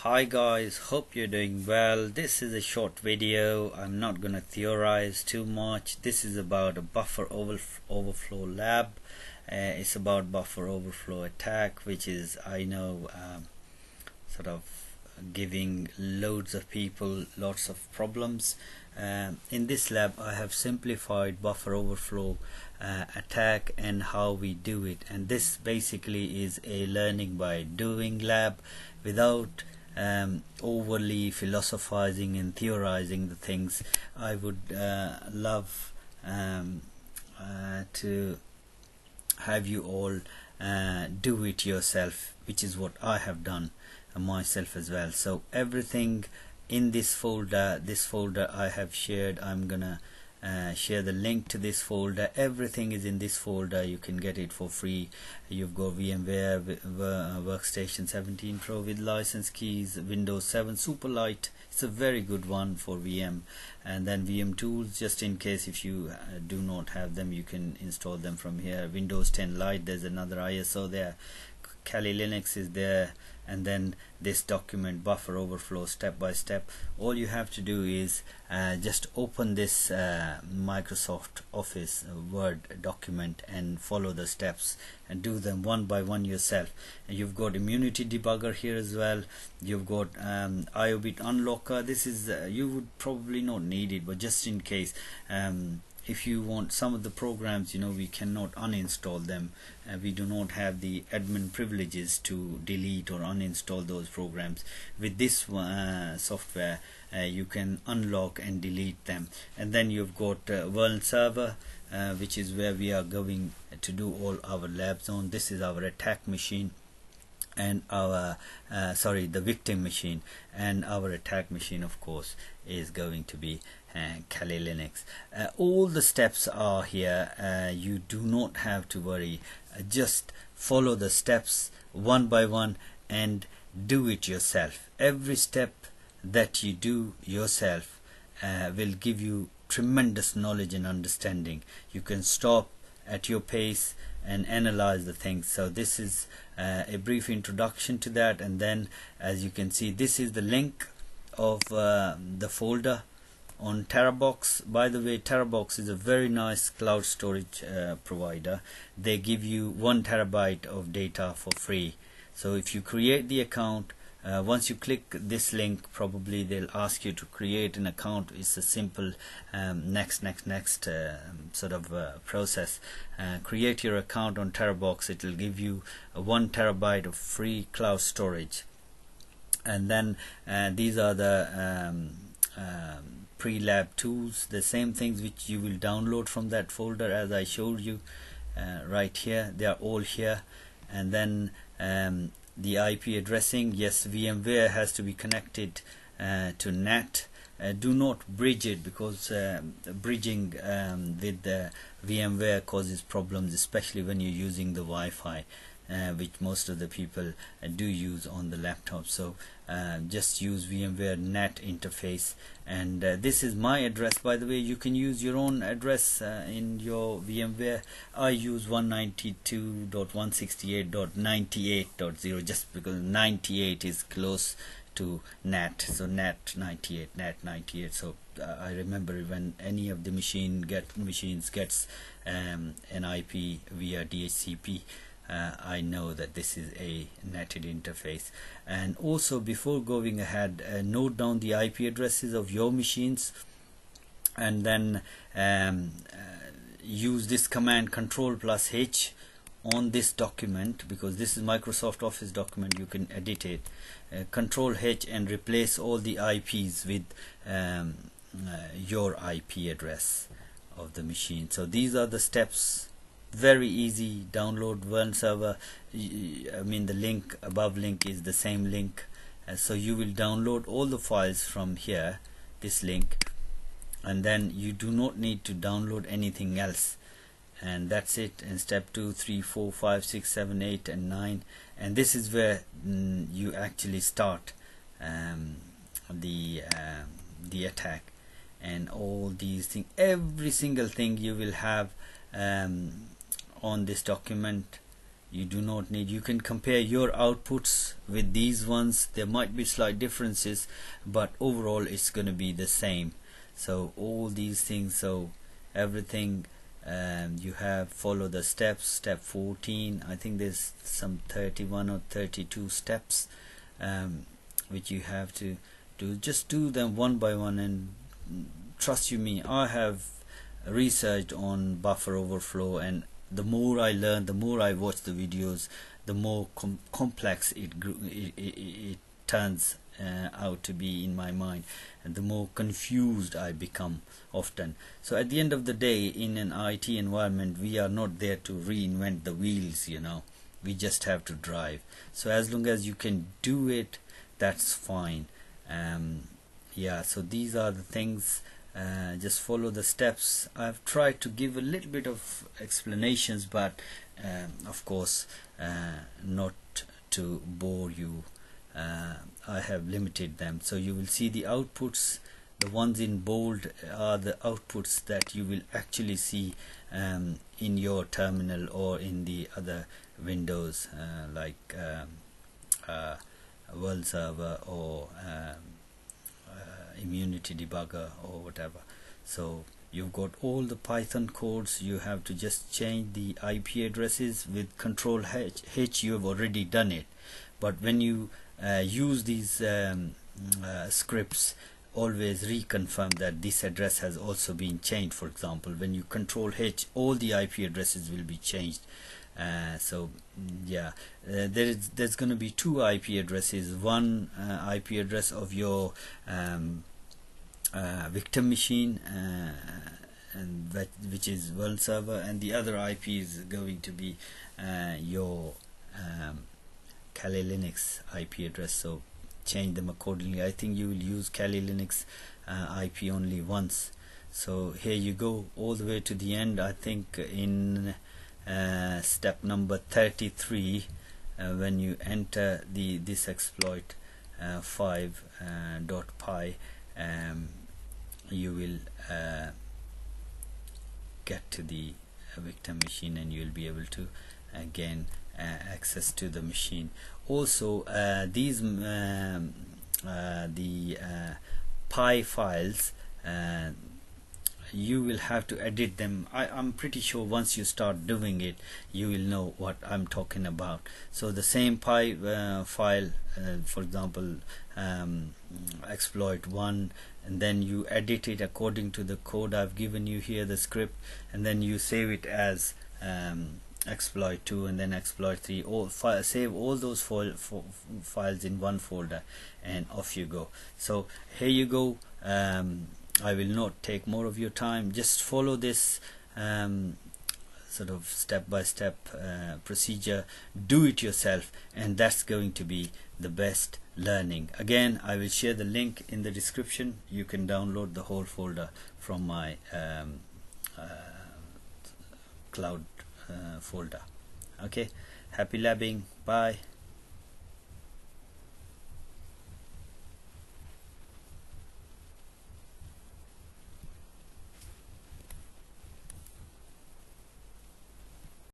Hi guys, hope you're doing well. This is a short video. I'm not gonna theorize too much. This is about a buffer overflow lab. It's about buffer overflow attack, which is, I know, sort of giving loads of people lots of problems. In this lab I have simplified buffer overflow attack and how we do it, and this basically is a learning by doing lab without overly philosophizing and theorizing the things. I would love to have you all do it yourself, which is what I have done myself as well. So everything in this folder I have shared. I'm gonna share the link to this folder. Everything is in this folder. You can get it for free. You've got VMware Workstation 17 Pro with license keys, Windows 7 Superlight. It's a very good one for VM, and then VM tools, just in case if you do not have them, you can install them from here. Windows 10 Lite, there's another ISO there. Kali Linux is there, and then this document, buffer overflow, step by step. All you have to do is just open this Microsoft Office Word document and follow the steps and do them one by one yourself. And you've got immunity debugger here as well. You've got IOBit unlocker. This is you would probably not need it, but just in case, if you want some of the programs, we cannot uninstall them. We do not have the admin privileges to delete or uninstall those programs. With this software, you can unlock and delete them. And then you've got World Server, which is where we are going to do all our labs on. This is our attack machine, and our the victim machine, and our attack machine, of course, is going to be Kali Linux. All the steps are here. You do not have to worry. Just follow the steps one by one and do it yourself. Every step that you do yourself will give you tremendous knowledge and understanding. You can stop at your pace and analyze the things. So this is a brief introduction to that, and then as you can see, this is the link of the folder on Terabox. By the way, Terabox is a very nice cloud storage provider. They give you 1 terabyte of data for free. So if you create the account, once you click this link, probably they'll ask you to create an account. It's a simple next sort of process. Create your account on Terabox. It will give you 1 terabyte of free cloud storage. And then these are the pre-lab tools, the same things which you will download from that folder as I showed you right here. They are all here. And then the IP addressing, yes, VMware has to be connected to NAT. Do not bridge it, because bridging with the VMware causes problems, especially when you're using the Wi-Fi, which most of the people do use on the laptop. So just use VMware NAT interface. And this is my address. By the way, you can use your own address in your VMware. I use 192.168.98.0 just because 98 is close to NAT, so NAT 98, NAT 98. So I remember when any of the machines gets an IP via DHCP, I know that this is a netted interface. And also, before going ahead, note down the IP addresses of your machines, and then use this command Control+H on this document, because this is Microsoft Office document. You can edit it. Control+H and replace all the IPs with your IP address of the machine. So these are the steps. Very easy. Download World Server. I mean, the link above link is the same link. So you will download all the files from here, this link, and then you do not need to download anything else. And that's it. And step 2, 3, 4, 5, 6, 7, 8 and 9, and this is where you actually start the attack. And all these things, every single thing you will have on this document You do not need, you can compare your outputs with these ones. There might be slight differences, but overall it's going to be the same. So all these things, so everything, you have follow the steps. Step 14, I think there's some 31 or 32 steps, which you have to do. Just do them one by one, and trust you me, I have researched on buffer overflow, and the more I learn, the more I watch the videos, the more complex it turns out to be in my mind, and the more confused I become often. So at the end of the day, in an IT environment, we are not there to reinvent the wheels, we just have to drive. So as long as you can do it, that's fine. Yeah, so these are the things. Just follow the steps. I've tried to give a little bit of explanations, but of course not to bore you. I have limited them. So you will see the outputs. The ones in bold are the outputs that you will actually see in your terminal or in the other windows, like world server or immunity debugger or whatever. So you've got all the Python codes. You have to just change the IP addresses with Control H. You have already done it, but when you use these scripts, always reconfirm that this address has also been changed. For example, when you Control H, all the IP addresses will be changed. So yeah, there's going to be two IP addresses. One IP address of your victim machine, and which is world server, and the other IP is going to be your Kali Linux IP address. So change them accordingly. I think you will use Kali Linux IP only once. So here you go all the way to the end. I think in step number 33, when you enter this exploit 5.py, you will get to the victim machine, and you will be able to gain access to the machine. Also these the py files, you will have to edit them. I'm pretty sure once you start doing it, you will know what I'm talking about. So the same py file, for example, exploit 1, and then you edit it according to the code I've given you here, the script, and then you save it as exploit 2 and then exploit 3. Save all those files in one folder, and off you go. So here you go. I will not take more of your time. Just follow this sort of step-by-step procedure. Do it yourself, and that's going to be the best learning. Again, I will share the link in the description. You can download the whole folder from my cloud folder. Okay, happy labbing. Bye.